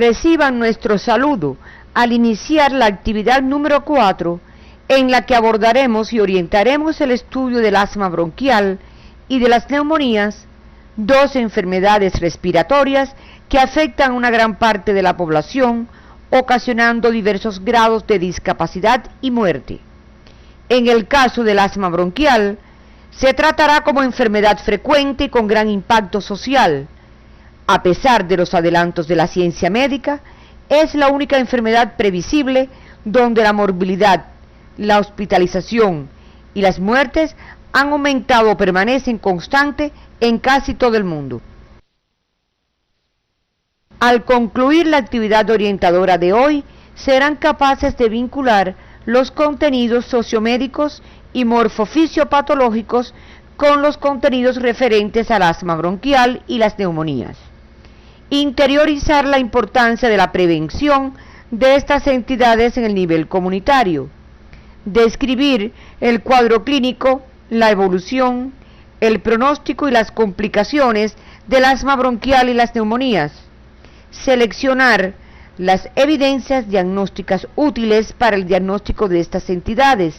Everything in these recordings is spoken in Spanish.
reciban nuestro saludo al iniciar la actividad número 4, en la que abordaremos y orientaremos el estudio del asma bronquial y de las neumonías, dos enfermedades respiratorias que afectan a una gran parte de la población, ocasionando diversos grados de discapacidad y muerte. En el caso del asma bronquial, se tratará como enfermedad frecuente y con gran impacto social. A pesar de los adelantos de la ciencia médica, es la única enfermedad previsible donde la morbilidad, la hospitalización y las muertes han aumentado o permanecen constantes en casi todo el mundo. Al concluir la actividad orientadora de hoy, serán capaces de vincular los contenidos sociomédicos y morfofisiopatológicos con los contenidos referentes al asma bronquial y las neumonías. Interiorizar la importancia de la prevención de estas entidades en el nivel comunitario. Describir el cuadro clínico, la evolución, el pronóstico y las complicaciones del asma bronquial y las neumonías. Seleccionar las evidencias diagnósticas útiles para el diagnóstico de estas entidades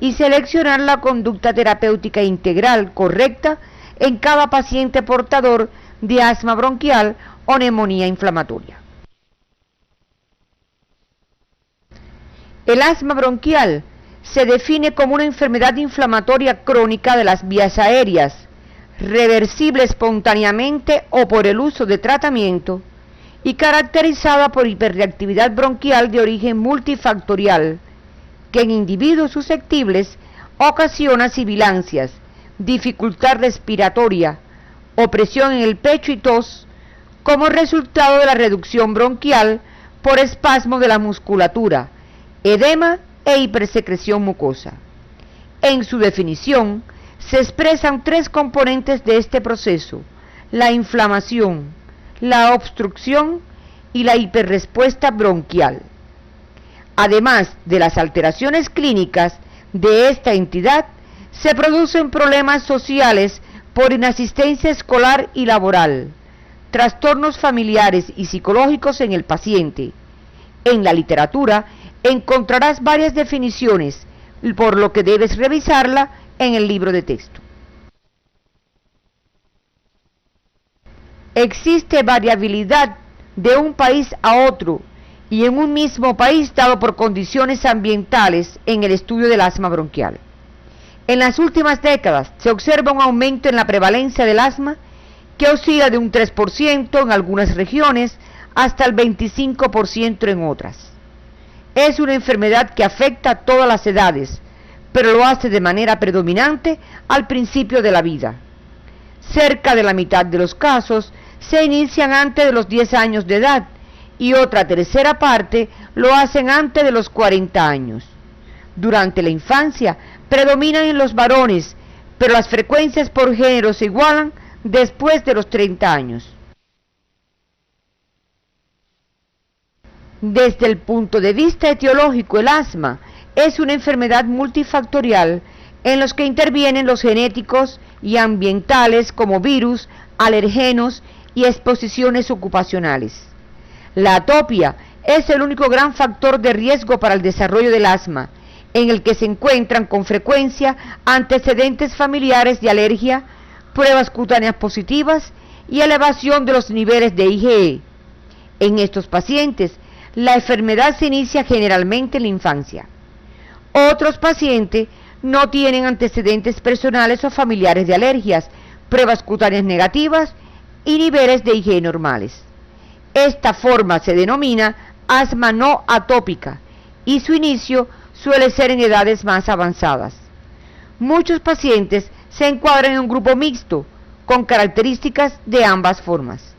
y seleccionar la conducta terapéutica integral correcta en cada paciente portador de asma bronquial o neumonía inflamatoria. El asma bronquial se define como una enfermedad inflamatoria crónica de las vías aéreas, reversible espontáneamente o por el uso de tratamiento, y caracterizada por hiperreactividad bronquial de origen multifactorial, que en individuos susceptibles ocasiona sibilancias, dificultad respiratoria, opresión en el pecho y tos, como resultado de la reducción bronquial por espasmo de la musculatura, edema e hipersecreción mucosa. En su definición, se expresan tres componentes de este proceso: la inflamación, la obstrucción y la hiperrespuesta bronquial. Además de las alteraciones clínicas de esta entidad, se producen problemas sociales por inasistencia escolar y laboral, trastornos familiares y psicológicos en el paciente. En la literatura encontrarás varias definiciones, por lo que debes revisarla en el libro de texto. Existe variabilidad de un país a otro y en un mismo país dado por condiciones ambientales en el estudio del asma bronquial. En las últimas décadas se observa un aumento en la prevalencia del asma que oscila de un 3% en algunas regiones hasta el 25% en otras. Es una enfermedad que afecta a todas las edades, pero lo hace de manera predominante al principio de la vida. Cerca de la mitad de los casos se inician antes de los 10 años de edad y otra tercera parte lo hacen antes de los 40 años. Durante la infancia predominan en los varones, pero las frecuencias por género se igualan después de los 30 años. Desde el punto de vista etiológico, el asma es una enfermedad multifactorial en los que intervienen los genéticos y ambientales como virus, alergenos y exposiciones ocupacionales. La atopia es el único gran factor de riesgo para el desarrollo del asma, en el que se encuentran con frecuencia antecedentes familiares de alergia, pruebas cutáneas positivas y elevación de los niveles de IgE. En estos pacientes, la enfermedad se inicia generalmente en la infancia. Otros pacientes no tienen antecedentes personales o familiares de alergias, pruebas cutáneas negativas y niveles de IgE normales. Esta forma se denomina asma no atópica y su inicio suele ser en edades más avanzadas. Muchos pacientes se encuadran en un grupo mixto con características de ambas formas.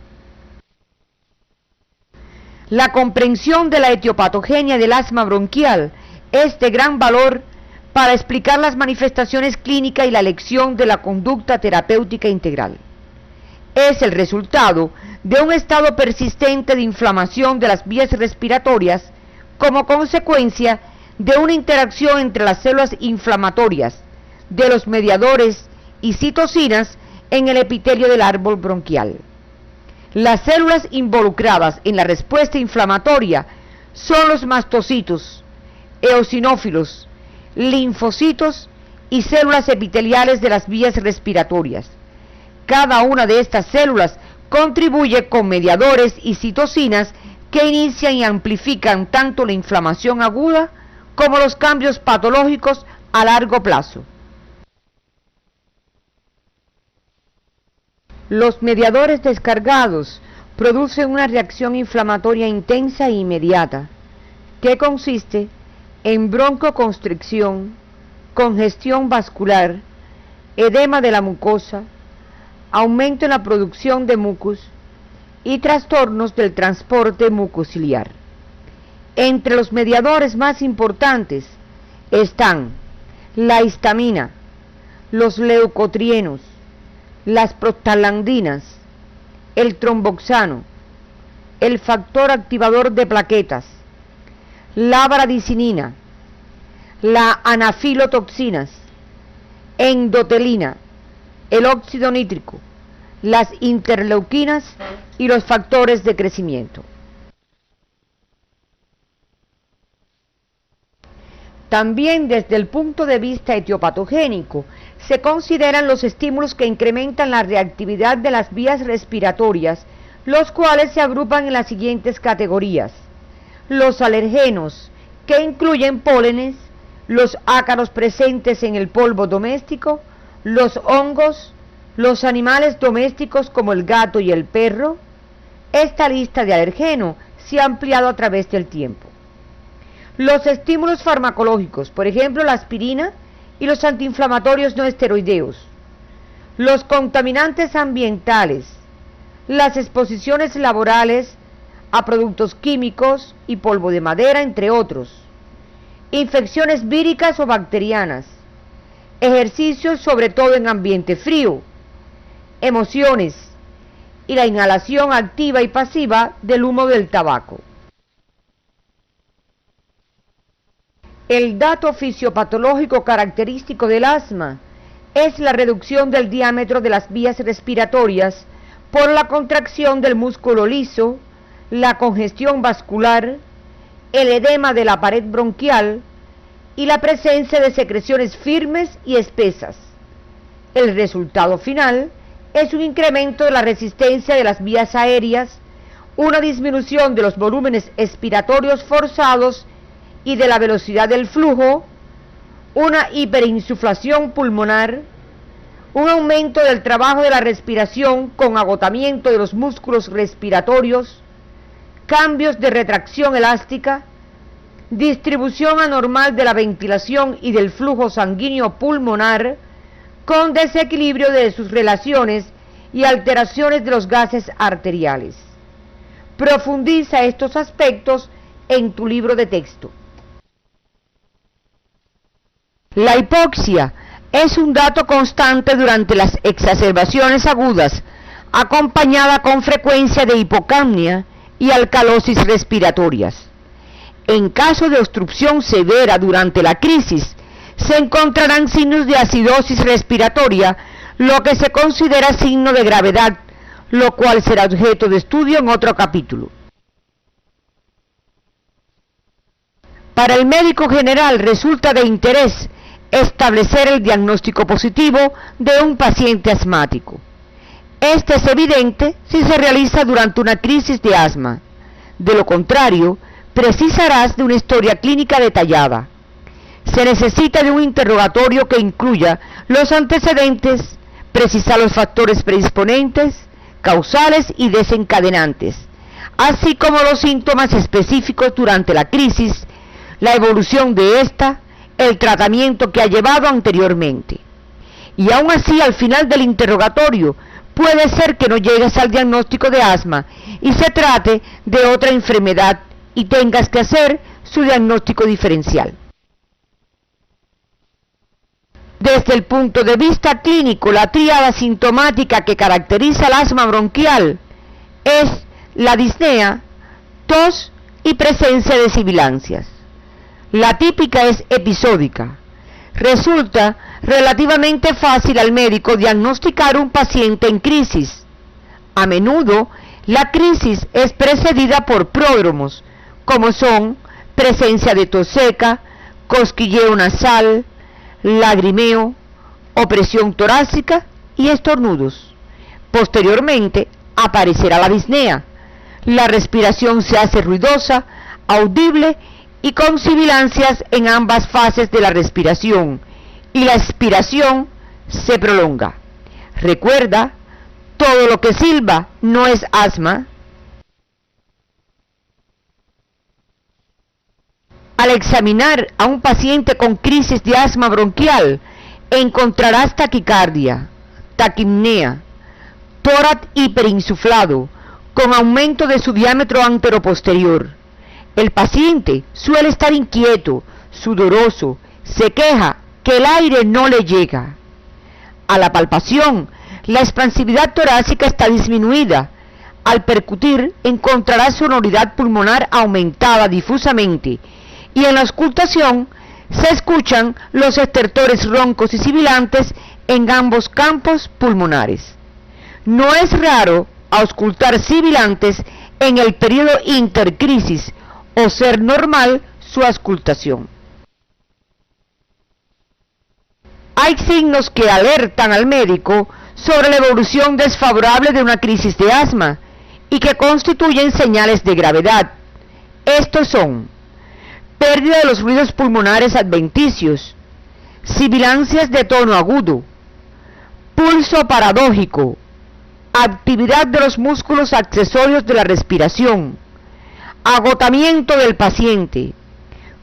La comprensión de la etiopatogenia del asma bronquial es de gran valor para explicar las manifestaciones clínicas y la elección de la conducta terapéutica integral. Es el resultado de un estado persistente de inflamación de las vías respiratorias como consecuencia de una interacción entre las células inflamatorias, de los mediadores y citocinas en el epitelio del árbol bronquial. Las células involucradas en la respuesta inflamatoria son los mastocitos, eosinófilos, linfocitos y células epiteliales de las vías respiratorias. Cada una de estas células contribuye con mediadores y citocinas que inician y amplifican tanto la inflamación aguda como los cambios patológicos a largo plazo. Los mediadores descargados producen una reacción inflamatoria intensa e inmediata, que consiste en broncoconstricción, congestión vascular, edema de la mucosa, aumento en la producción de mucus y trastornos del transporte mucociliar. Entre los mediadores más importantes están la histamina, los leucotrienos, las prostaglandinas, el tromboxano, el factor activador de plaquetas, la bradicinina, la anafilotoxinas, endotelina, el óxido nítrico, las interleuquinas y los factores de crecimiento. También desde el punto de vista etiopatogénico, se consideran los estímulos que incrementan la reactividad de las vías respiratorias, los cuales se agrupan en las siguientes categorías: los alergenos, que incluyen pólenes, los ácaros presentes en el polvo doméstico, los hongos, los animales domésticos como el gato y el perro. Esta lista de alergenos se ha ampliado a través del tiempo. Los estímulos farmacológicos, por ejemplo la aspirina y los antiinflamatorios no esteroideos, los contaminantes ambientales, las exposiciones laborales a productos químicos y polvo de madera, entre otros, infecciones víricas o bacterianas, ejercicios sobre todo en ambiente frío, emociones y la inhalación activa y pasiva del humo del tabaco. El dato fisiopatológico característico del asma es la reducción del diámetro de las vías respiratorias por la contracción del músculo liso, la congestión vascular, el edema de la pared bronquial y la presencia de secreciones firmes y espesas. El resultado final es un incremento de la resistencia de las vías aéreas, una disminución de los volúmenes expiratorios forzados y de la velocidad del flujo, una hiperinsuflación pulmonar, un aumento del trabajo de la respiración con agotamiento de los músculos respiratorios, cambios de retracción elástica, distribución anormal de la ventilación y del flujo sanguíneo pulmonar, con desequilibrio de sus relaciones y alteraciones de los gases arteriales. Profundiza estos aspectos en tu libro de texto. La hipoxia es un dato constante durante las exacerbaciones agudas, acompañada con frecuencia de hipocapnia y alcalosis respiratorias. En caso de obstrucción severa durante la crisis, se encontrarán signos de acidosis respiratoria, lo que se considera signo de gravedad, lo cual será objeto de estudio en otro capítulo. Para el médico general resulta de interés establecer el diagnóstico positivo de un paciente asmático. Este es evidente si se realiza durante una crisis de asma. De lo contrario, precisarás de una historia clínica detallada. Se necesita de un interrogatorio que incluya los antecedentes, precisar los factores predisponentes, causales y desencadenantes, así como los síntomas específicos durante la crisis, la evolución de esta, el tratamiento que ha llevado anteriormente. Y aún así, al final del interrogatorio, puede ser que no llegues al diagnóstico de asma y se trate de otra enfermedad y tengas que hacer su diagnóstico diferencial. Desde el punto de vista clínico, la tríada sintomática que caracteriza el asma bronquial es la disnea, tos y presencia de sibilancias. La típica es episódica. Resulta relativamente fácil al médico diagnosticar un paciente en crisis. A menudo, La crisis es precedida por pródromos, como son presencia de tos seca, cosquilleo nasal, lagrimeo, opresión torácica y estornudos. Posteriormente aparecerá la disnea. La respiración se hace ruidosa, audible y con sibilancias en ambas fases de la respiración, y la expiración se prolonga. Recuerda, todo lo que silba no es asma. Al examinar a un paciente con crisis de asma bronquial, encontrarás taquicardia, taquipnea, tórax hiperinsuflado, con aumento de su diámetro anteroposterior. El paciente suele estar inquieto, sudoroso, se queja que el aire no le llega. A la palpación, la expansividad torácica está disminuida. Al percutir, encontrarás sonoridad pulmonar aumentada difusamente, y en la auscultación se escuchan los estertores roncos y sibilantes en ambos campos pulmonares. No es raro auscultar sibilantes en el periodo intercrisis o ser normal su auscultación. Hay signos que alertan al médico sobre la evolución desfavorable de una crisis de asma y que constituyen señales de gravedad. Estos son: pérdida de los ruidos pulmonares adventicios, sibilancias de tono agudo, pulso paradójico, actividad de los músculos accesorios de la respiración, agotamiento del paciente,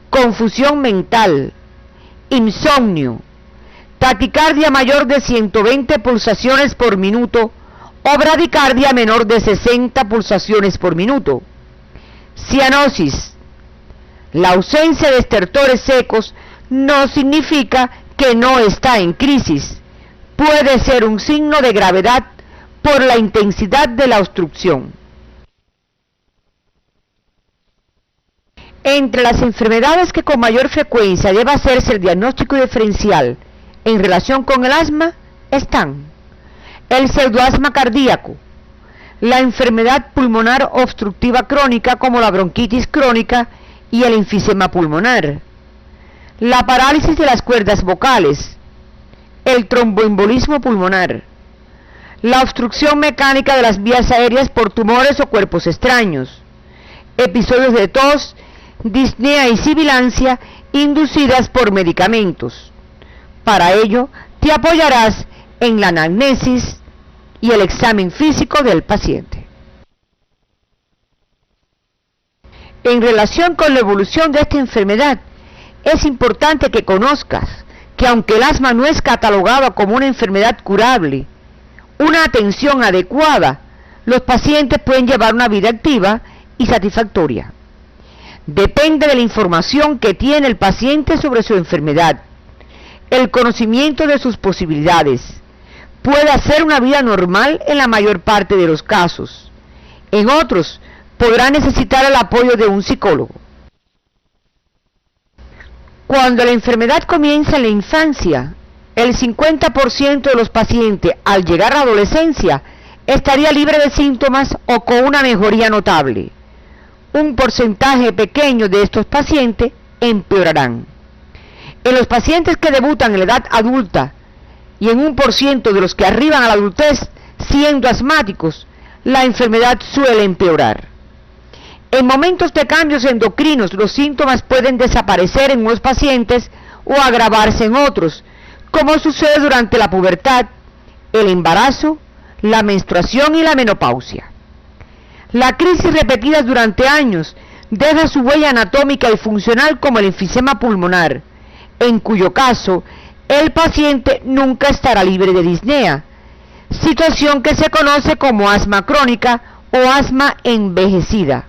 confusión mental, insomnio, taquicardia mayor de 120 pulsaciones por minuto o bradicardia menor de 60 pulsaciones por minuto, cianosis. La ausencia de estertores secos no significa que no está en crisis. Puede ser un signo de gravedad por la intensidad de la obstrucción. Entre las enfermedades que con mayor frecuencia debe hacerse el diagnóstico diferencial en relación con el asma están el pseudoasma cardíaco, la enfermedad pulmonar obstructiva crónica como la bronquitis crónica y el enfisema pulmonar, la parálisis de las cuerdas vocales, el tromboembolismo pulmonar, la obstrucción mecánica de las vías aéreas por tumores o cuerpos extraños, episodios de tos, disnea y sibilancia inducidas por medicamentos. Para ello, te apoyarás en la anamnesis y el examen físico del paciente. En relación con la evolución de esta enfermedad, es importante que conozcas que aunque el asma no es catalogado como una enfermedad curable, una atención adecuada, los pacientes pueden llevar una vida activa y satisfactoria. Depende de la información que tiene el paciente sobre su enfermedad, el conocimiento de sus posibilidades. Puede hacer una vida normal en la mayor parte de los casos. En otros, podrá necesitar el apoyo de un psicólogo. Cuando la enfermedad comienza en la infancia, el 50% de los pacientes al llegar a la adolescencia estaría libre de síntomas o con una mejoría notable. Un porcentaje pequeño de estos pacientes empeorarán. En los pacientes que debutan en la edad adulta y en 1% de los que arriban a la adultez siendo asmáticos, la enfermedad suele empeorar. En momentos de cambios endocrinos, los síntomas pueden desaparecer en unos pacientes o agravarse en otros, como sucede durante la pubertad, el embarazo, la menstruación y la menopausia. La crisis repetida durante años deja su huella anatómica y funcional como el enfisema pulmonar, en cuyo caso el paciente nunca estará libre de disnea, situación que se conoce como asma crónica o asma envejecida.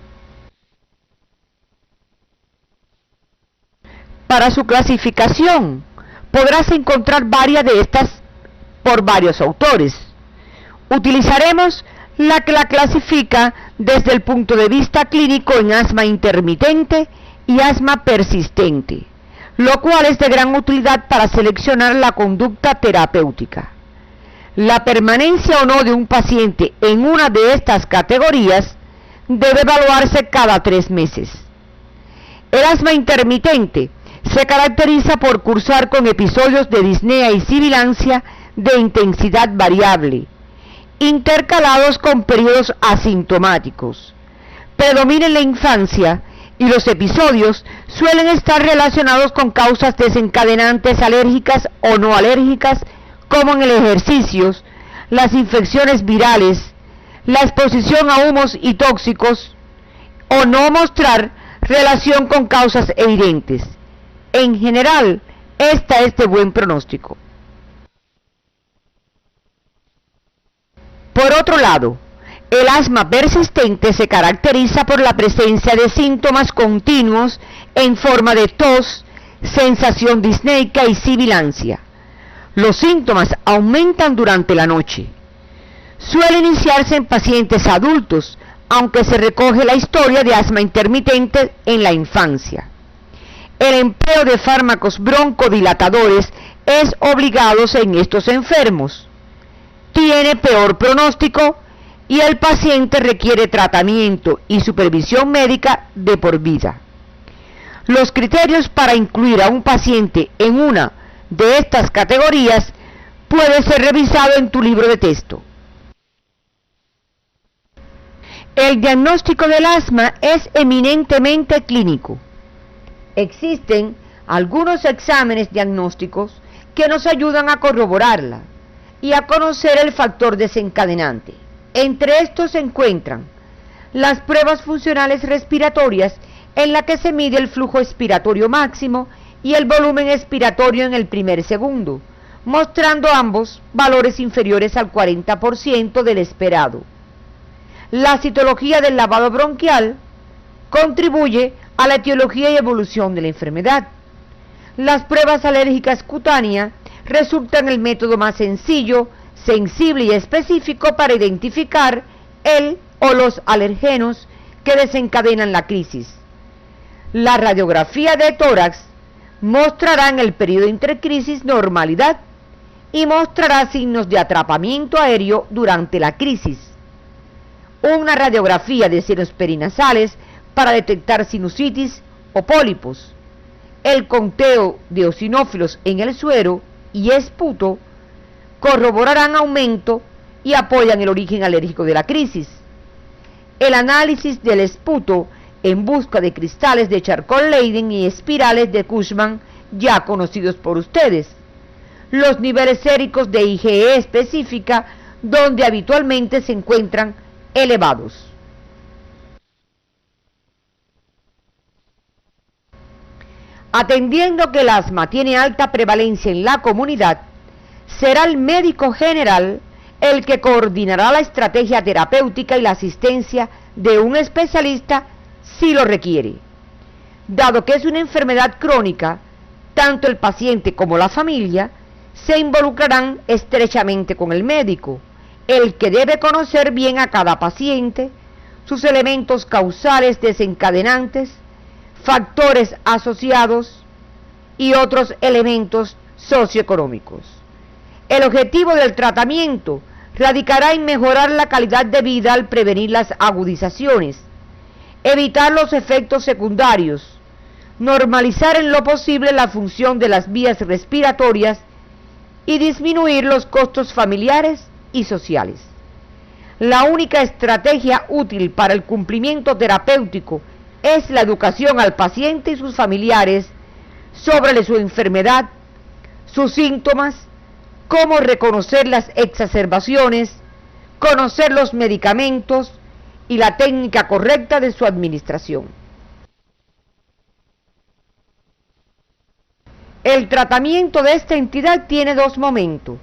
Para su clasificación, podrás encontrar varias de estas por varios autores. Utilizaremos la que la clasifica desde el punto de vista clínico en asma intermitente y asma persistente, lo cual es de gran utilidad para seleccionar la conducta terapéutica. La permanencia o no de un paciente en una de estas categorías debe evaluarse cada 3 meses. El asma intermitente se caracteriza por cursar con episodios de disnea y sibilancia de intensidad variable, intercalados con periodos asintomáticos. Predomina en la infancia y los episodios suelen estar relacionados con causas desencadenantes alérgicas o no alérgicas, como en el ejercicio, las infecciones virales, la exposición a humos y tóxicos, o no mostrar relación con causas evidentes. En general, esta es de buen pronóstico. Por otro lado, el asma persistente se caracteriza por la presencia de síntomas continuos en forma de tos, sensación disneica y sibilancia. Los síntomas aumentan durante la noche. Suele iniciarse en pacientes adultos, aunque se recoge la historia de asma intermitente en la infancia. El empleo de fármacos broncodilatadores es obligado en estos enfermos. Tiene peor pronóstico y el paciente requiere tratamiento y supervisión médica de por vida. Los criterios para incluir a un paciente en una de estas categorías puede ser revisado en tu libro de texto. El diagnóstico del asma es eminentemente clínico. Existen algunos exámenes diagnósticos que nos ayudan a corroborarla y a conocer el factor desencadenante. Entre estos se encuentran las pruebas funcionales respiratorias, en la que se mide el flujo expiratorio máximo y el volumen expiratorio en el primer segundo, mostrando ambos valores inferiores al 40% del esperado. La citología del lavado bronquial contribuye a la etiología y evolución de la enfermedad. Las pruebas alérgicas cutáneas resultan el método más sencillo, sensible y específico para identificar el o los alergenos que desencadenan la crisis. La radiografía de tórax mostrará en el periodo intercrisis normalidad y mostrará signos de atrapamiento aéreo durante la crisis. Una radiografía de senos perinasales para detectar sinusitis o pólipos. El conteo de eosinófilos en el suero y esputo corroborarán aumento y apoyan el origen alérgico de la crisis. El análisis del esputo en busca de cristales de Charcot-Leyden y espirales de Cushman, ya conocidos por ustedes. Los niveles séricos de IgE específica, donde habitualmente se encuentran elevados. Atendiendo que el asma tiene alta prevalencia en la comunidad, será el médico general el que coordinará la estrategia terapéutica y la asistencia de un especialista si lo requiere. Dado que es una enfermedad crónica, tanto el paciente como la familia se involucrarán estrechamente con el médico, el que debe conocer bien a cada paciente, sus elementos causales desencadenantes, factores asociados y otros elementos socioeconómicos. El objetivo del tratamiento radicará en mejorar la calidad de vida al prevenir las agudizaciones, evitar los efectos secundarios, normalizar en lo posible la función de las vías respiratorias y disminuir los costos familiares y sociales. La única estrategia útil para el cumplimiento terapéutico es la educación al paciente y sus familiares sobre su enfermedad, sus síntomas, cómo reconocer las exacerbaciones, conocer los medicamentos y la técnica correcta de su administración. El tratamiento de esta entidad tiene dos momentos: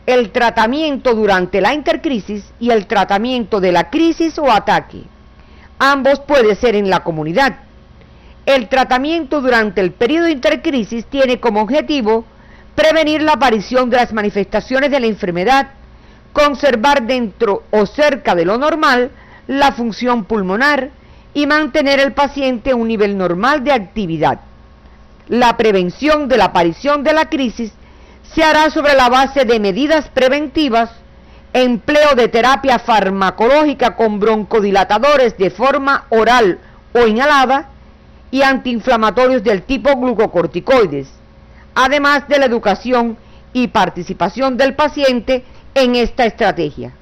el tratamiento durante la intercrisis y el tratamiento de la crisis o ataque. Ambos pueden ser en la comunidad. El tratamiento durante el periodo intercrisis tiene como objetivo prevenir la aparición de las manifestaciones de la enfermedad, conservar dentro o cerca de lo normal la función pulmonar y mantener al paciente a un nivel normal de actividad. La prevención de la aparición de la crisis se hará sobre la base de medidas preventivas, empleo de terapia farmacológica con broncodilatadores de forma oral o inhalada y antiinflamatorios del tipo glucocorticoides, además de la educación y participación del paciente en esta estrategia.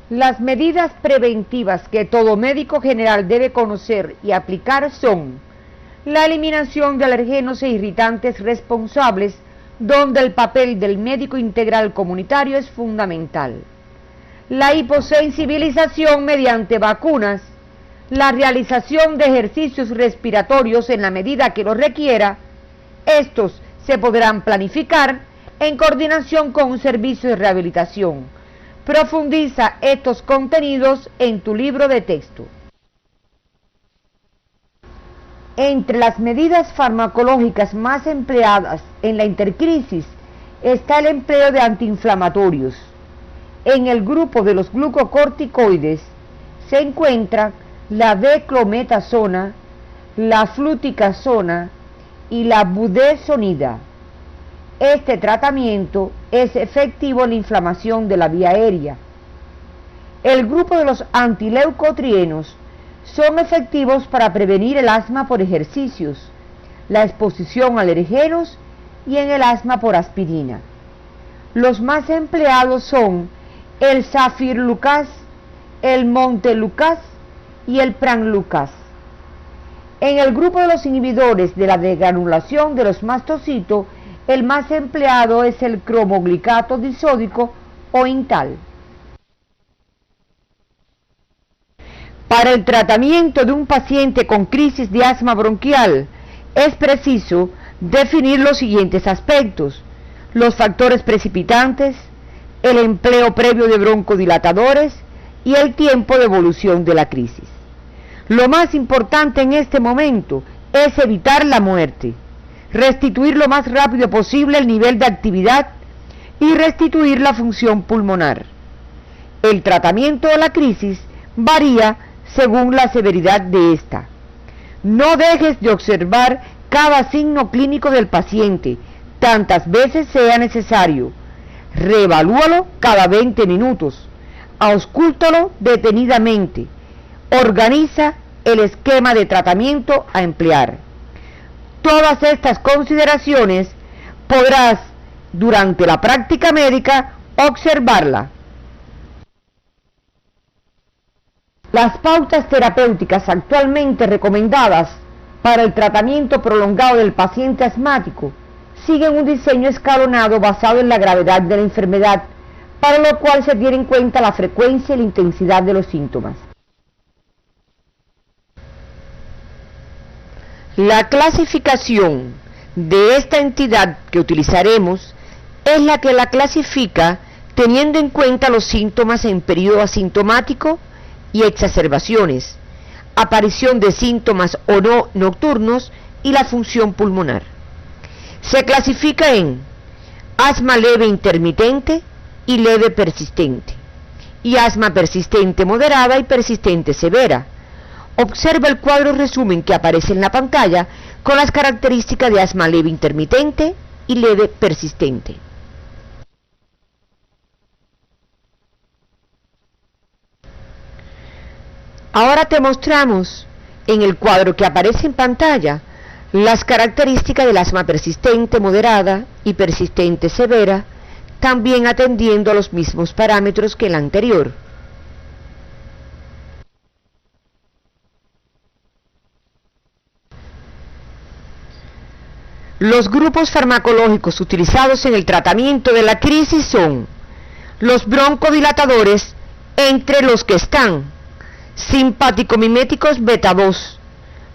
Las medidas preventivas que todo médico general debe conocer y aplicar son la eliminación de alergenos e irritantes responsables, donde el papel del médico integral comunitario es fundamental, la hiposensibilización mediante vacunas, la realización de ejercicios respiratorios en la medida que lo requiera. Estos se podrán planificar en coordinación con un servicio de rehabilitación. Profundiza estos contenidos en tu libro de texto. Entre las medidas farmacológicas más empleadas en la intercrisis está el empleo de antiinflamatorios. En el grupo de los glucocorticoides se encuentran la beclometasona, la fluticasona y la budesonida. Este tratamiento es efectivo en la inflamación de la vía aérea. El grupo de los antileucotrienos son efectivos para prevenir el asma por ejercicios, la exposición a alergenos y en el asma por aspirina. Los más empleados son el safirlucas, el montelukast y el pramlukast. En el grupo de los inhibidores de la degranulación de los mastocitos, el más empleado es el cromoglicato disódico o Intal. Para el tratamiento de un paciente con crisis de asma bronquial, es preciso definir los siguientes aspectos: los factores precipitantes, el empleo previo de broncodilatadores y el tiempo de evolución de la crisis. Lo más importante en este momento es evitar la muerte, restituir lo más rápido posible el nivel de actividad y restituir la función pulmonar. El tratamiento de la crisis varía según la severidad de esta. No dejes de observar cada signo clínico del paciente, tantas veces sea necesario. Reevalúalo cada 20 minutos. Auscúltalo detenidamente. Organiza el esquema de tratamiento a emplear. Todas estas consideraciones podrás, durante la práctica médica, observarla. Las pautas terapéuticas actualmente recomendadas para el tratamiento prolongado del paciente asmático siguen un diseño escalonado basado en la gravedad de la enfermedad, para lo cual se tiene en cuenta la frecuencia y la intensidad de los síntomas. La clasificación de esta entidad que utilizaremos es la que la clasifica teniendo en cuenta los síntomas en periodo asintomático y exacerbaciones, aparición de síntomas o no nocturnos y la función pulmonar. Se clasifica en asma leve intermitente y leve persistente, y asma persistente moderada y persistente severa. Observa el cuadro resumen que aparece en la pantalla con las características de asma leve intermitente y leve persistente. Ahora te mostramos en el cuadro que aparece en pantalla las características del asma persistente moderada y persistente severa, también atendiendo a los mismos parámetros que el anterior. Los grupos farmacológicos utilizados en el tratamiento de la crisis son los broncodilatadores, entre los que están simpaticomiméticos beta 2.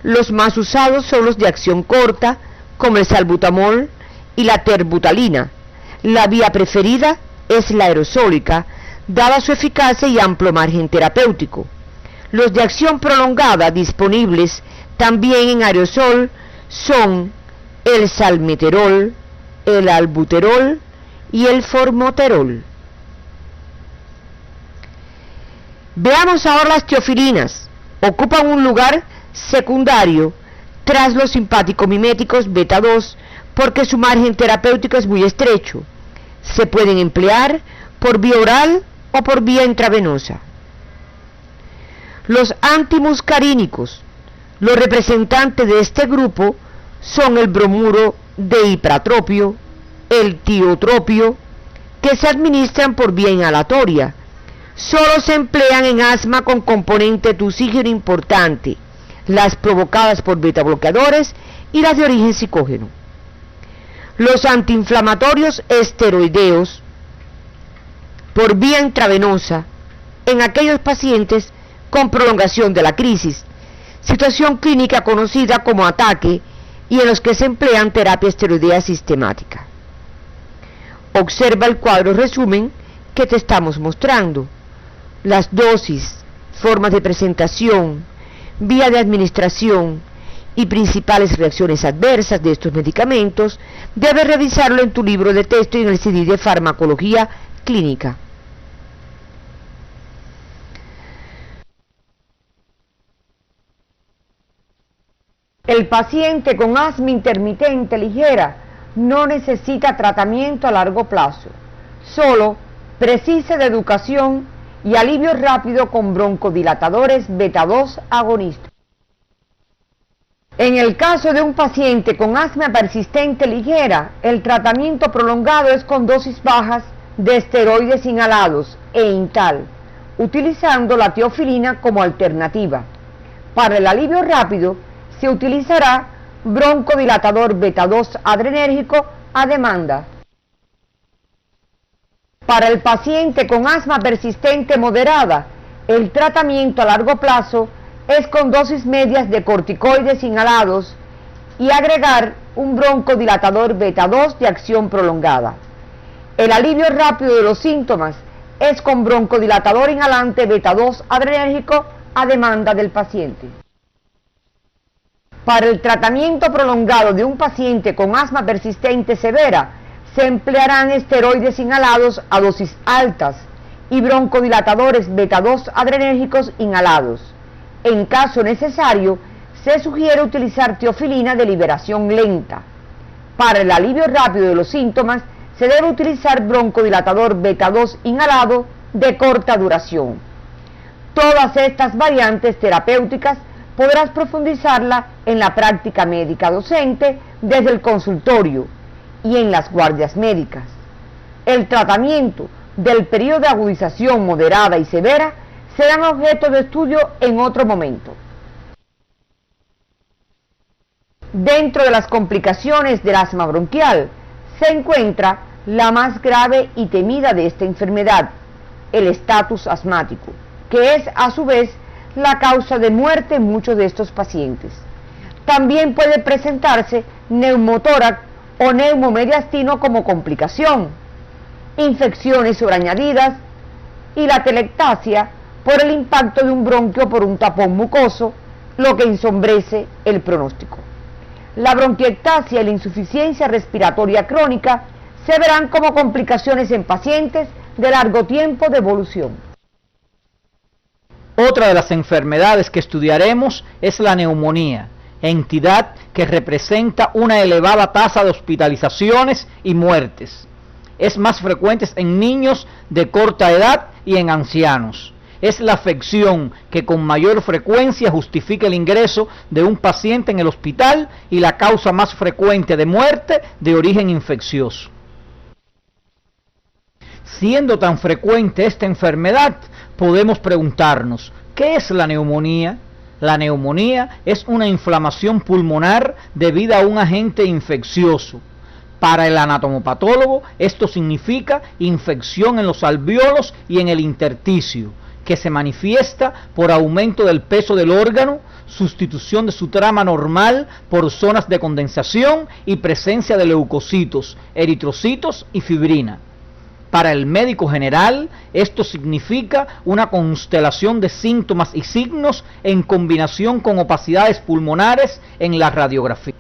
Los más usados son los de acción corta, como el salbutamol y la terbutalina. La vía preferida es la aerosólica, dada su eficacia y amplio margen terapéutico. Los de acción prolongada disponibles también en aerosol son el salmeterol, el albuterol y el formoterol. Veamos ahora las teofilinas. Ocupan un lugar secundario tras los simpaticomiméticos beta 2 porque su margen terapéutico es muy estrecho. Se pueden emplear por vía oral o por vía intravenosa. Los antimuscarínicos, los representantes de este grupo son el bromuro de ipratropio, el tiotropio, que se administran por vía inhalatoria. Solo se emplean en asma con componente tusígeno importante, las provocadas por betabloqueadores y las de origen psicógeno. Los antiinflamatorios esteroideos por vía intravenosa en aquellos pacientes con prolongación de la crisis, situación clínica conocida como ataque y en los que se emplean terapia esteroidea sistemática. Observa el cuadro resumen que te estamos mostrando. Las dosis, formas de presentación, vía de administración y principales reacciones adversas de estos medicamentos, debes revisarlo en tu libro de texto y en el CD de farmacología clínica. El paciente con asma intermitente ligera no necesita tratamiento a largo plazo, solo precisa de educación y alivio rápido con broncodilatadores beta-2 agonistas. En el caso de un paciente con asma persistente ligera, el tratamiento prolongado es con dosis bajas de esteroides inhalados e Intal, utilizando la teofilina como alternativa. Para el alivio rápido, se utilizará broncodilatador beta-2 adrenérgico a demanda. Para el paciente con asma persistente moderada, el tratamiento a largo plazo es con dosis medias de corticoides inhalados y agregar un broncodilatador beta-2 de acción prolongada. El alivio rápido de los síntomas es con broncodilatador inhalante beta-2 adrenérgico a demanda del paciente. Para el tratamiento prolongado de un paciente con asma persistente severa, se emplearán esteroides inhalados a dosis altas y broncodilatadores beta-2 adrenérgicos inhalados. En caso necesario, se sugiere utilizar teofilina de liberación lenta. Para el alivio rápido de los síntomas, se debe utilizar broncodilatador beta-2 inhalado de corta duración. Todas estas variantes terapéuticas podrás profundizarla en la práctica médica docente desde el consultorio y en las guardias médicas. El tratamiento del periodo de agudización moderada y severa serán objeto de estudio en otro momento. Dentro de las complicaciones del asma bronquial se encuentra la más grave y temida de esta enfermedad, el estatus asmático, que es a su vez la causa de muerte en muchos de estos pacientes. También puede presentarse neumotórax o neumomediastino como complicación, infecciones sobreañadidas y la telectasia por el impacto de un bronquio por un tapón mucoso, lo que ensombrece el pronóstico. La bronquiectasia y la insuficiencia respiratoria crónica se verán como complicaciones en pacientes de largo tiempo de evolución. Otra de las enfermedades que estudiaremos es la neumonía, entidad que representa una elevada tasa de hospitalizaciones y muertes. Es más frecuente en niños de corta edad y en ancianos. Es la afección que con mayor frecuencia justifica el ingreso de un paciente en el hospital y la causa más frecuente de muerte de origen infeccioso. Siendo tan frecuente esta enfermedad, podemos preguntarnos, ¿qué es la neumonía? La neumonía es una inflamación pulmonar debida a un agente infeccioso. Para el anatomopatólogo, esto significa infección en los alvéolos y en el intersticio, que se manifiesta por aumento del peso del órgano, sustitución de su trama normal por zonas de condensación y presencia de leucocitos, eritrocitos y fibrina. Para el médico general, esto significa una constelación de síntomas y signos en combinación con opacidades pulmonares en la radiografía.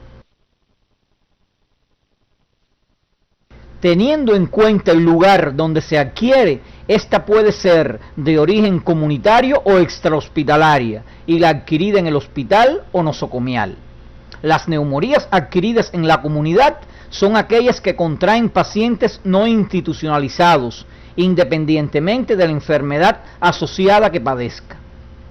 Teniendo en cuenta el lugar donde se adquiere, esta puede ser de origen comunitario o extrahospitalaria y la adquirida en el hospital o nosocomial. Las neumonías adquiridas en la comunidad son aquellas que contraen pacientes no institucionalizados, independientemente de la enfermedad asociada que padezca.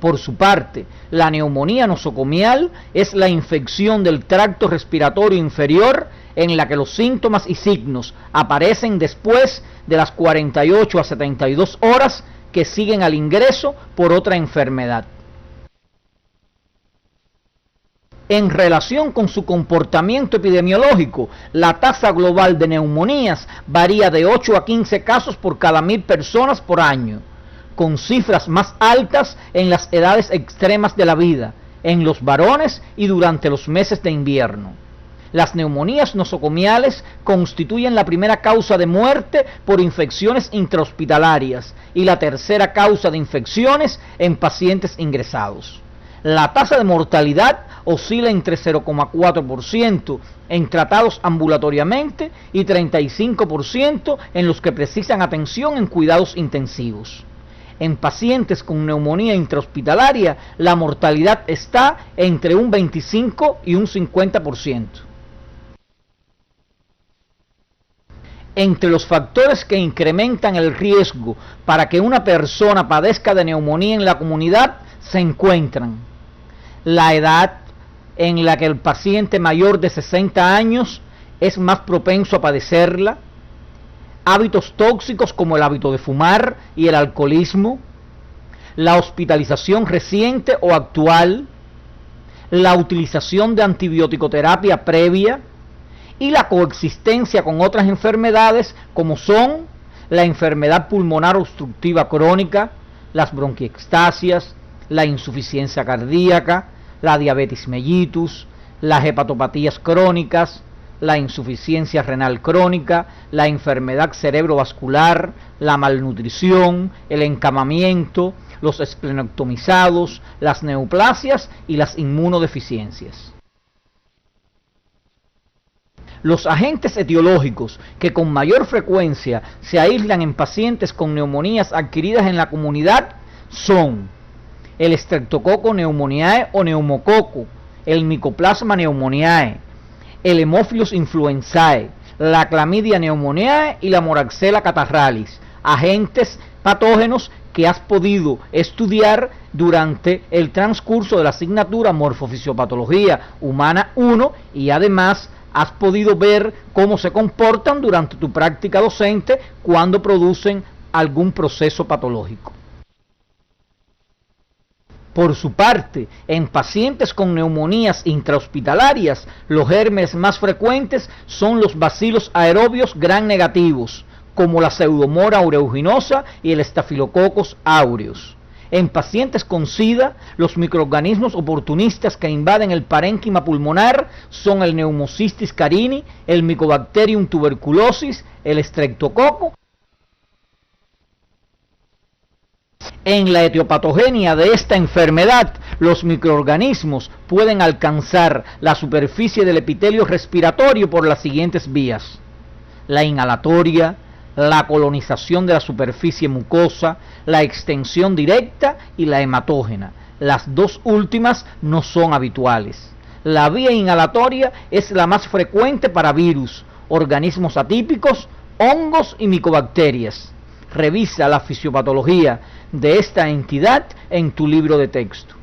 Por su parte, la neumonía nosocomial es la infección del tracto respiratorio inferior en la que los síntomas y signos aparecen después de las 48 a 72 horas que siguen al ingreso por otra enfermedad. En relación con su comportamiento epidemiológico, la tasa global de neumonías varía de 8 a 15 casos por cada 1000 personas por año, con cifras más altas en las edades extremas de la vida, en los varones y durante los meses de invierno. Las neumonías nosocomiales constituyen la primera causa de muerte por infecciones intrahospitalarias y la tercera causa de infecciones en pacientes ingresados. La tasa de mortalidad oscila entre 0,4% en tratados ambulatoriamente y 35% en los que precisan atención en cuidados intensivos. En pacientes con neumonía intrahospitalaria, la mortalidad está entre un 25 y un 50%. Entre los factores que incrementan el riesgo para que una persona padezca de neumonía en la comunidad se encuentran la edad en la que el paciente mayor de 60 años es más propenso a padecerla, hábitos tóxicos como el hábito de fumar y el alcoholismo, la hospitalización reciente o actual, la utilización de antibiótico-terapia previa y la coexistencia con otras enfermedades como son la enfermedad pulmonar obstructiva crónica, las bronquiectasias, la insuficiencia cardíaca, la diabetes mellitus, las hepatopatías crónicas, la insuficiencia renal crónica, la enfermedad cerebrovascular, la malnutrición, el encamamiento, los esplenectomizados, las neoplasias y las inmunodeficiencias. Los agentes etiológicos que con mayor frecuencia se aíslan en pacientes con neumonías adquiridas en la comunidad son el Streptococcus pneumoniae o neumococo, el Mycoplasma pneumoniae, el Haemophilus influenzae, la Chlamydia pneumoniae y la Moraxella catarrhalis, agentes patógenos que has podido estudiar durante el transcurso de la asignatura Morfofisiopatología Humana 1 y además has podido ver cómo se comportan durante tu práctica docente cuando producen algún proceso patológico. Por su parte, en pacientes con neumonías intrahospitalarias, los gérmenes más frecuentes son los bacilos aerobios gram negativos, como la Pseudomonas aeruginosa y el Staphylococcus aureus. En pacientes con SIDA, los microorganismos oportunistas que invaden el parénquima pulmonar son el Pneumocystis carini, el Mycobacterium tuberculosis, el Streptococcus. En la etiopatogenia de esta enfermedad, los microorganismos pueden alcanzar la superficie del epitelio respiratorio por las siguientes vías: la inhalatoria, la colonización de la superficie mucosa, la extensión directa y la hematógena. Las dos últimas no son habituales. La vía inhalatoria es la más frecuente para virus, organismos atípicos, hongos y micobacterias. Revisa la fisiopatología de esta entidad en tu libro de texto.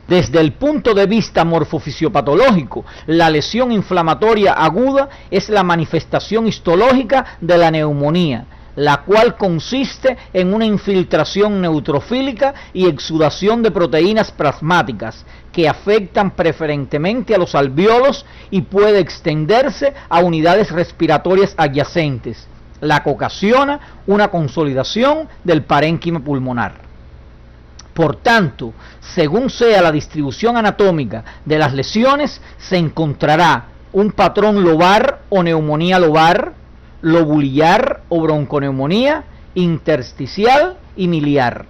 Desde el punto de vista morfofisiopatológico, la lesión inflamatoria aguda es la manifestación histológica de la neumonía, la cual consiste en una infiltración neutrofílica y exudación de proteínas plasmáticas que afectan preferentemente a los alvéolos y puede extenderse a unidades respiratorias adyacentes, la que ocasiona una consolidación del parénquima pulmonar. Por tanto, según sea la distribución anatómica de las lesiones, se encontrará un patrón lobar o neumonía lobar, lobulillar o bronconeumonía, intersticial y miliar.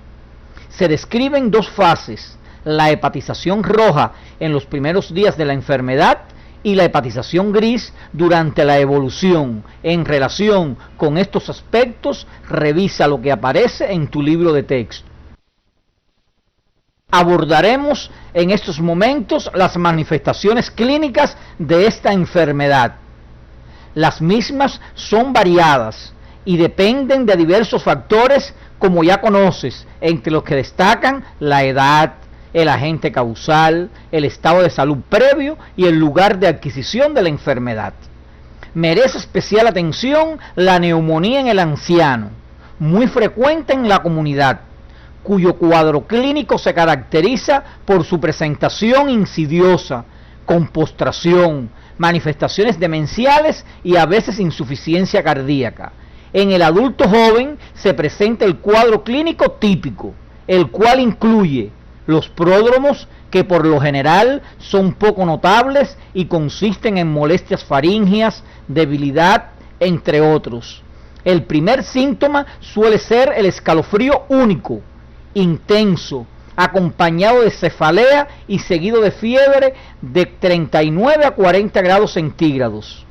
Se describen dos fases: la hepatización roja en los primeros días de la enfermedad y la hepatización gris durante la evolución. En relación con estos aspectos, revisa lo que aparece en tu libro de texto. Abordaremos en estos momentos las manifestaciones clínicas de esta enfermedad. Las mismas son variadas y dependen de diversos factores, como ya conoces, entre los que destacan la edad, el agente causal, el estado de salud previo y el lugar de adquisición de la enfermedad. Merece especial atención la neumonía en el anciano, muy frecuente en la comunidad, cuyo cuadro clínico se caracteriza por su presentación insidiosa, con postración, manifestaciones demenciales y a veces insuficiencia cardíaca. En el adulto joven se presenta el cuadro clínico típico, el cual incluye los pródromos, que por lo general son poco notables y consisten en molestias faríngeas, debilidad, entre otros. El primer síntoma suele ser el escalofrío único, intenso, acompañado de cefalea y seguido de fiebre de 39 a 40 grados centígrados.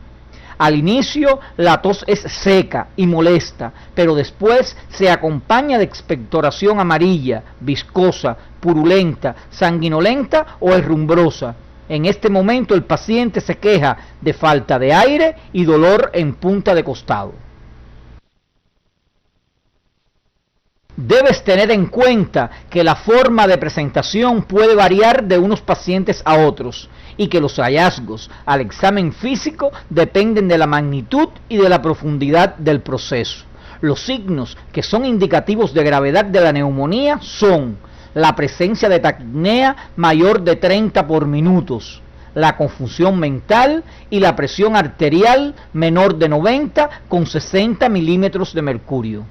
Al inicio la tos es seca y molesta, pero después se acompaña de expectoración amarilla, viscosa, purulenta, sanguinolenta o herrumbrosa. En este momento el paciente se queja de falta de aire y dolor en punta de costado. Debes tener en cuenta que la forma de presentación puede variar de unos pacientes a otros y que los hallazgos al examen físico dependen de la magnitud y de la profundidad del proceso. Los signos que son indicativos de gravedad de la neumonía son la presencia de taquipnea mayor de 30 por minutos, la confusión mental y la presión arterial menor de 90 con 60 milímetros de mercurio.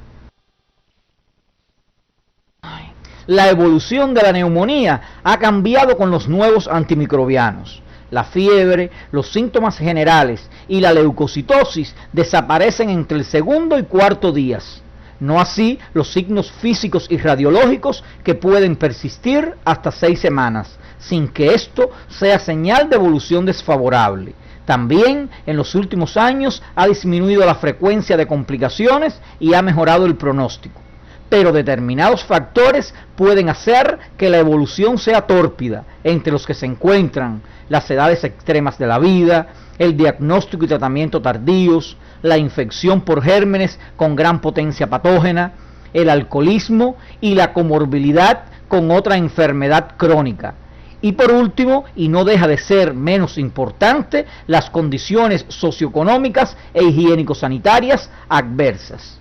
La evolución de la neumonía ha cambiado con los nuevos antimicrobianos. La fiebre, los síntomas generales y la leucocitosis desaparecen entre el segundo y cuarto días. No así los signos físicos y radiológicos, que pueden persistir hasta 6 semanas, sin que esto sea señal de evolución desfavorable. También en los últimos años ha disminuido la frecuencia de complicaciones y ha mejorado el pronóstico. Pero determinados factores pueden hacer que la evolución sea tórpida, entre los que se encuentran las edades extremas de la vida, el diagnóstico y tratamiento tardíos, la infección por gérmenes con gran potencia patógena, el alcoholismo y la comorbilidad con otra enfermedad crónica. Y por último, y no deja de ser menos importante, las condiciones socioeconómicas e higiénico-sanitarias adversas.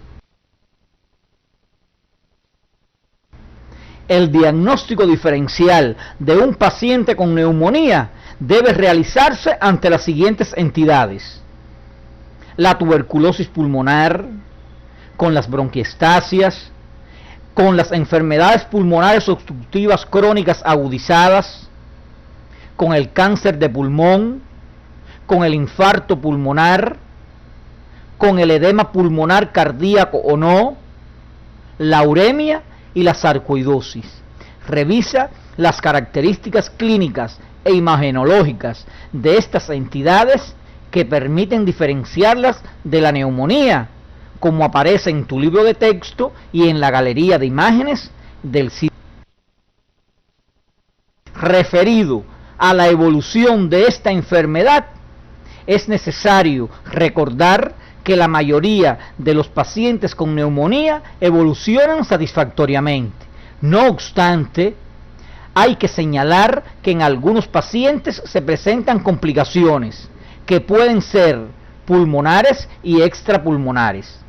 El diagnóstico diferencial de un paciente con neumonía debe realizarse ante las siguientes entidades: la tuberculosis pulmonar, con las bronquiectasias, con las enfermedades pulmonares obstructivas crónicas agudizadas, con el cáncer de pulmón, con el infarto pulmonar, con el edema pulmonar cardíaco o no, la uremia y la sarcoidosis. Revisa las características clínicas e imagenológicas de estas entidades que permiten diferenciarlas de la neumonía, como aparece en tu libro de texto y en la galería de imágenes del sitio. Referido a la evolución de esta enfermedad, es necesario recordar que la mayoría de los pacientes con neumonía evolucionan satisfactoriamente. No obstante, hay que señalar que en algunos pacientes se presentan complicaciones que pueden ser pulmonares y extrapulmonares.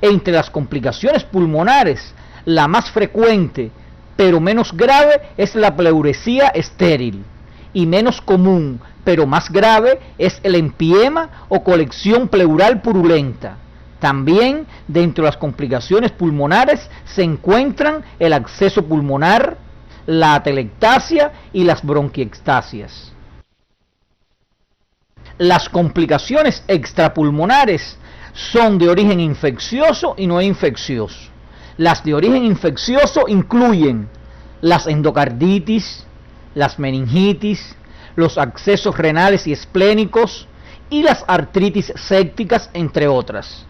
Entre las complicaciones pulmonares, la más frecuente pero menos grave es la pleuresía estéril, y menos común pero más grave es el empiema o colección pleural purulenta. También dentro de las complicaciones pulmonares se encuentran el absceso pulmonar, la atelectasia y las bronquiectasias. Las complicaciones extrapulmonares son de origen infeccioso y no infeccioso. Las de origen infeccioso incluyen las endocarditis, las meningitis, los abscesos renales y esplénicos y las artritis sépticas, entre otras.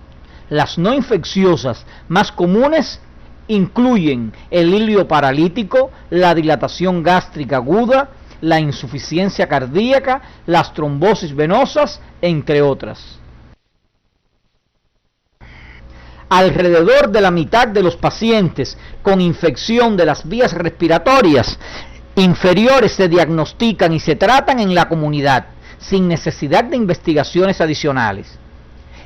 Las no infecciosas más comunes incluyen el hilio paralítico, la dilatación gástrica aguda, la insuficiencia cardíaca, las trombosis venosas, entre otras. Alrededor de la mitad de los pacientes con infección de las vías respiratorias inferiores se diagnostican y se tratan en la comunidad, sin necesidad de investigaciones adicionales.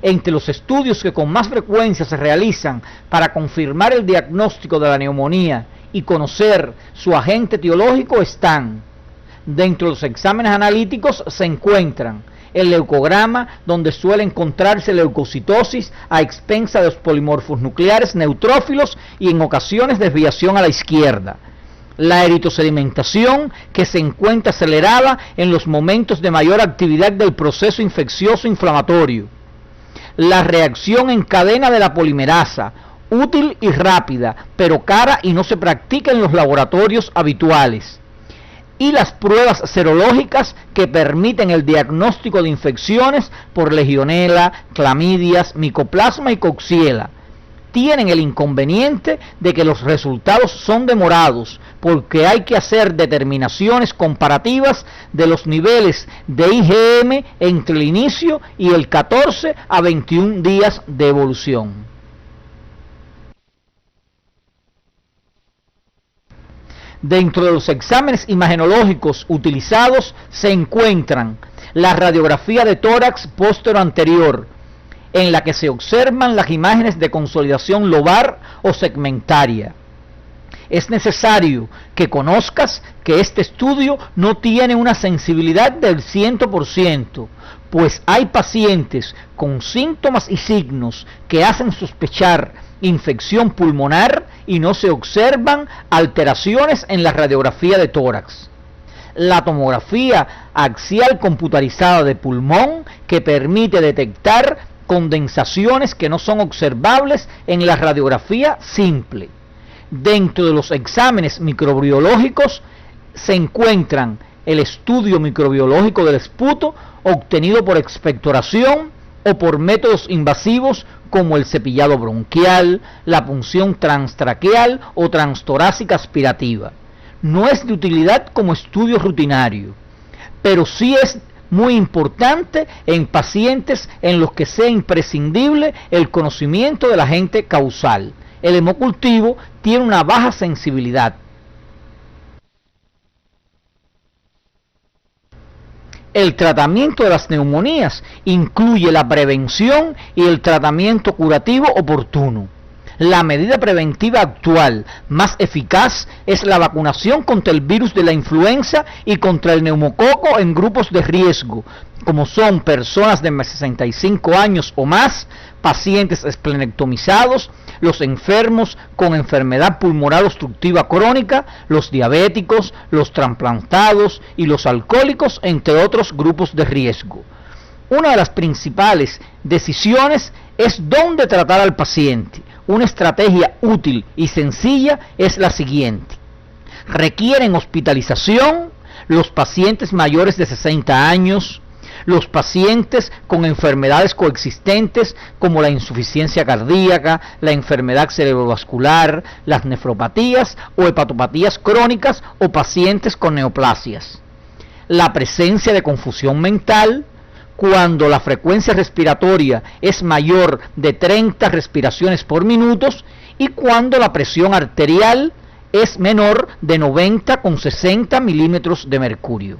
Entre los estudios que con más frecuencia se realizan para confirmar el diagnóstico de la neumonía y conocer su agente etiológico están: dentro de los exámenes analíticos se encuentran el leucograma, donde suele encontrarse leucocitosis a expensa de los polimorfos nucleares neutrófilos y en ocasiones desviación a la izquierda; la eritrosedimentación, que se encuentra acelerada en los momentos de mayor actividad del proceso infeccioso inflamatorio; la reacción en cadena de la polimerasa, útil y rápida, pero cara y no se practica en los laboratorios habituales; y las pruebas serológicas que permiten el diagnóstico de infecciones por legionela, clamidias, micoplasma y coxiela. Tienen el inconveniente de que los resultados son demorados, porque hay que hacer determinaciones comparativas de los niveles de IgM entre el inicio y el 14 a 21 días de evolución. Dentro de los exámenes imagenológicos utilizados se encuentran la radiografía de tórax póstero-anterior, en la que se observan las imágenes de consolidación lobar o segmentaria. Es necesario que conozcas que este estudio no tiene una sensibilidad del 100%, pues hay pacientes con síntomas y signos que hacen sospechar infección pulmonar y no se observan alteraciones en la radiografía de tórax. La tomografía axial computarizada de pulmón, que permite detectar condensaciones que no son observables en la radiografía simple. Dentro de los exámenes microbiológicos se encuentran el estudio microbiológico del esputo, obtenido por expectoración o por métodos invasivos como el cepillado bronquial, la punción transtraqueal o transtorácica aspirativa. No es de utilidad como estudio rutinario, pero sí es muy importante en pacientes en los que sea imprescindible el conocimiento del agente causal. El hemocultivo tiene una baja sensibilidad. El tratamiento de las neumonías incluye la prevención y el tratamiento curativo oportuno. La medida preventiva actual más eficaz es la vacunación contra el virus de la influenza y contra el neumococo en grupos de riesgo, como son personas de 65 años o más, pacientes esplenectomizados, los enfermos con enfermedad pulmonar obstructiva crónica, los diabéticos, los trasplantados y los alcohólicos, entre otros grupos de riesgo. Una de las principales decisiones es dónde tratar al paciente. Una estrategia útil y sencilla es la siguiente: requieren hospitalización los pacientes mayores de 60 años, los pacientes con enfermedades coexistentes como la insuficiencia cardíaca, la enfermedad cerebrovascular, las nefropatías o hepatopatías crónicas o pacientes con neoplasias. La presencia de confusión mental, cuando la frecuencia respiratoria es mayor de 30 respiraciones por minuto y cuando la presión arterial es menor de 90/60 milímetros de mercurio.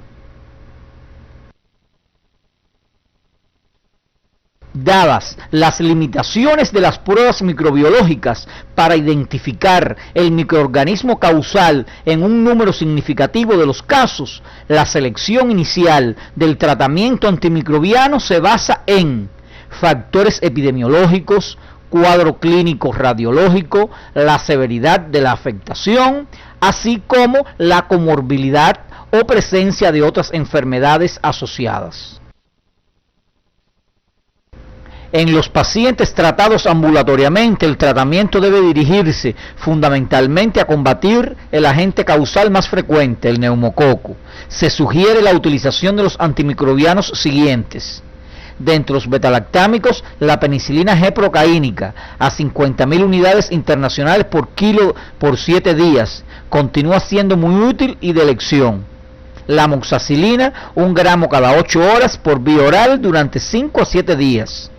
Dadas las limitaciones de las pruebas microbiológicas para identificar el microorganismo causal en un número significativo de los casos, la selección inicial del tratamiento antimicrobiano se basa en factores epidemiológicos, cuadro clínico radiológico, la severidad de la afectación, así como la comorbilidad o presencia de otras enfermedades asociadas. En los pacientes tratados ambulatoriamente, el tratamiento debe dirigirse fundamentalmente a combatir el agente causal más frecuente, el neumococo. Se sugiere la utilización de los antimicrobianos siguientes: De entre los betalactámicos, la penicilina G procaínica a 50.000 unidades internacionales por kilo por 7 días continúa siendo muy útil y de elección. La amoxicilina, 1 gramo cada 8 horas por vía oral durante 5 a 7 días.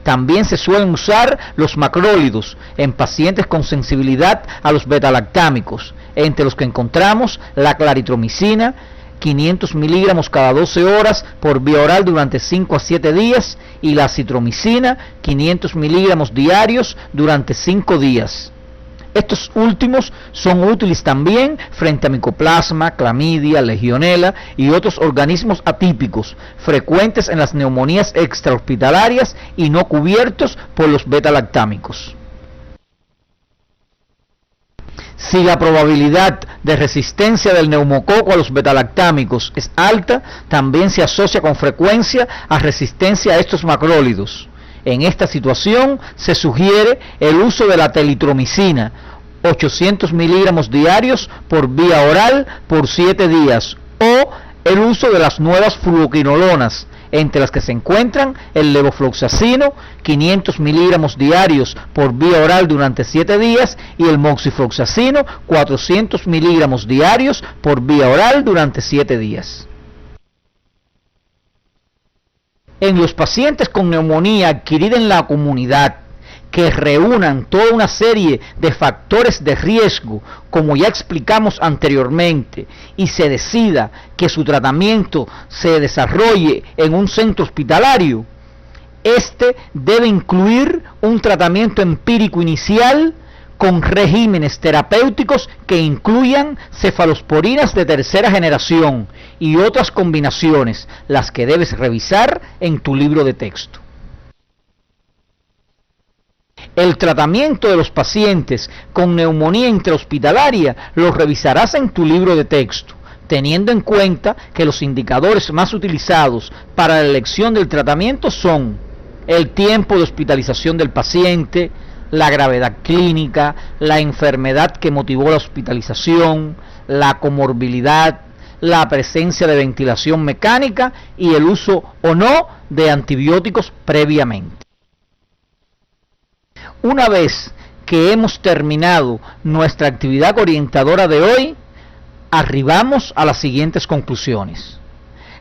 También se suelen usar los macrólidos en pacientes con sensibilidad a los betalactámicos, entre los que encontramos la claritromicina, 500 miligramos cada 12 horas por vía oral durante 5 a 7 días, y la acitromicina, 500 miligramos diarios durante 5 días. Estos últimos son útiles también frente a micoplasma, clamidia, legionela y otros organismos atípicos, frecuentes en las neumonías extrahospitalarias y no cubiertos por los betalactámicos. Si la probabilidad de resistencia del neumococo a los betalactámicos es alta, también se asocia con frecuencia a resistencia a estos macrólidos. En esta situación se sugiere el uso de la telitromicina, 800 miligramos diarios por vía oral por 7 días, o el uso de las nuevas fluoquinolonas, entre las que se encuentran el levofloxacino, 500 miligramos diarios por vía oral durante 7 días, y el moxifloxacino, 400 miligramos diarios por vía oral durante 7 días. En los pacientes con neumonía adquirida en la comunidad, que reúnan toda una serie de factores de riesgo, como ya explicamos anteriormente, y se decida que su tratamiento se desarrolle en un centro hospitalario, este debe incluir un tratamiento empírico inicial con regímenes terapéuticos que incluyan cefalosporinas de tercera generación y otras combinaciones, las que debes revisar en tu libro de texto. El tratamiento de los pacientes con neumonía intrahospitalaria lo revisarás en tu libro de texto, teniendo en cuenta que los indicadores más utilizados para la elección del tratamiento son el tiempo de hospitalización del paciente, la gravedad clínica, la enfermedad que motivó la hospitalización, la comorbilidad, la presencia de ventilación mecánica y el uso o no de antibióticos previamente. Una vez que hemos terminado nuestra actividad orientadora de hoy, arribamos a las siguientes conclusiones.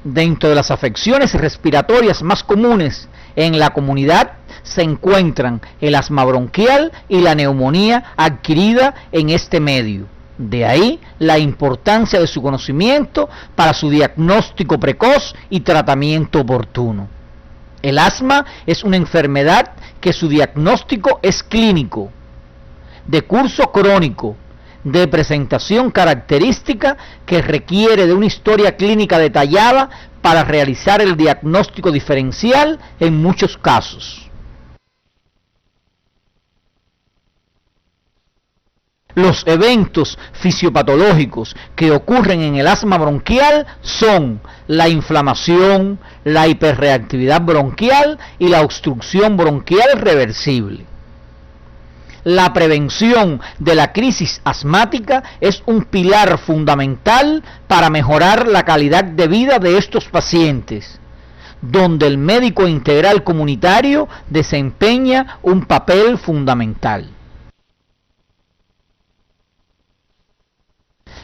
Dentro de las afecciones respiratorias más comunes en la comunidad se encuentran el asma bronquial y la neumonía adquirida en este medio. De ahí la importancia de su conocimiento para su diagnóstico precoz y tratamiento oportuno. El asma es una enfermedad que su diagnóstico es clínico, de curso crónico, de presentación característica que requiere de una historia clínica detallada para realizar el diagnóstico diferencial en muchos casos. Los eventos fisiopatológicos que ocurren en el asma bronquial son la inflamación, la hiperreactividad bronquial y la obstrucción bronquial reversible. La prevención de la crisis asmática es un pilar fundamental para mejorar la calidad de vida de estos pacientes, donde el médico integral comunitario desempeña un papel fundamental.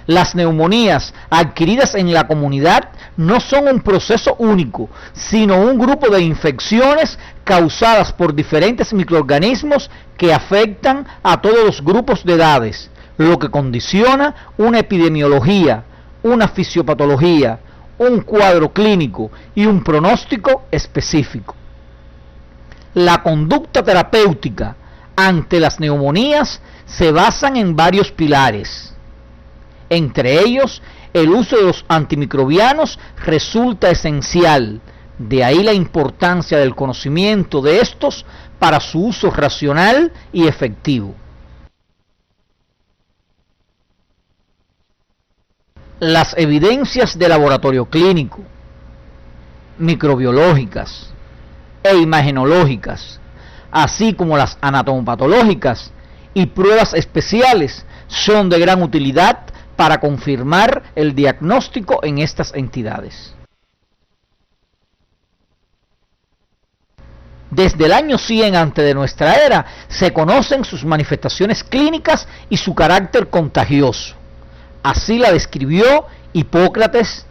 Las neumonías adquiridas en la comunidad no son un proceso único, sino un grupo de infecciones causadas por diferentes microorganismos que afectan a todos los grupos de edades, lo que condiciona una epidemiología, una fisiopatología, un cuadro clínico y un pronóstico específico. La conducta terapéutica ante las neumonías se basa en varios pilares. Entre ellos, el uso de los antimicrobianos resulta esencial, de ahí la importancia del conocimiento de estos para su uso racional y efectivo. Las evidencias de laboratorio clínico, microbiológicas e imagenológicas, así como las anatomopatológicas y pruebas especiales, son de gran utilidad para confirmar el diagnóstico en estas entidades. Desde el año 100 antes de nuestra era se conocen sus manifestaciones clínicas y su carácter contagioso. Así la describió Hipócrates,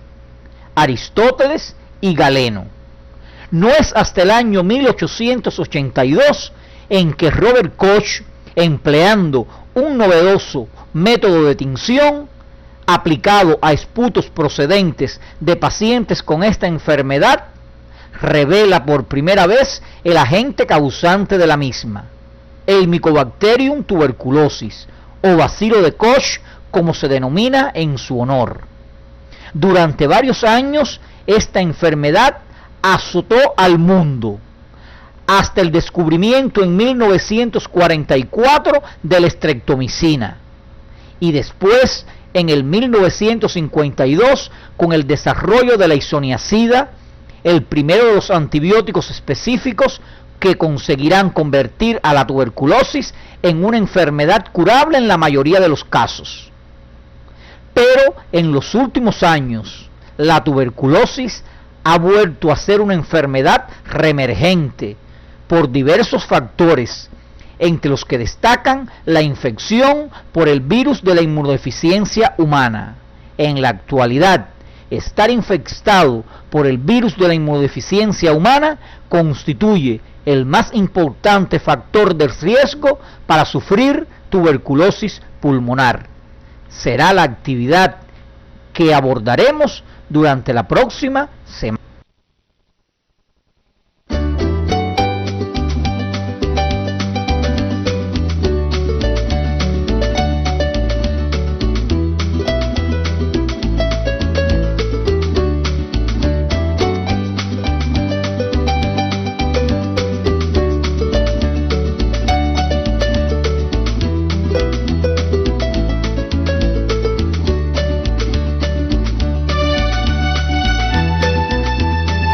Aristóteles y Galeno. No es hasta el año 1882 en que Robert Koch, empleando un novedoso método de tinción aplicado a esputos procedentes de pacientes con esta enfermedad, revela por primera vez el agente causante de la misma, el Mycobacterium tuberculosis, o bacilo de Koch, como se denomina en su honor. Durante varios años, esta enfermedad azotó al mundo, hasta el descubrimiento en 1944 de la streptomicina, y después en el 1952 con el desarrollo de la isoniazida, el primero de los antibióticos específicos que conseguirán convertir a la tuberculosis en una enfermedad curable en la mayoría de los casos. Pero en los últimos años, la tuberculosis ha vuelto a ser una enfermedad reemergente por diversos factores, entre los que destacan la infección por el virus de la inmunodeficiencia humana. En la actualidad, estar infectado por el virus de la inmunodeficiencia humana constituye el más importante factor de riesgo para sufrir tuberculosis pulmonar. Será la actividad que abordaremos durante la próxima semana.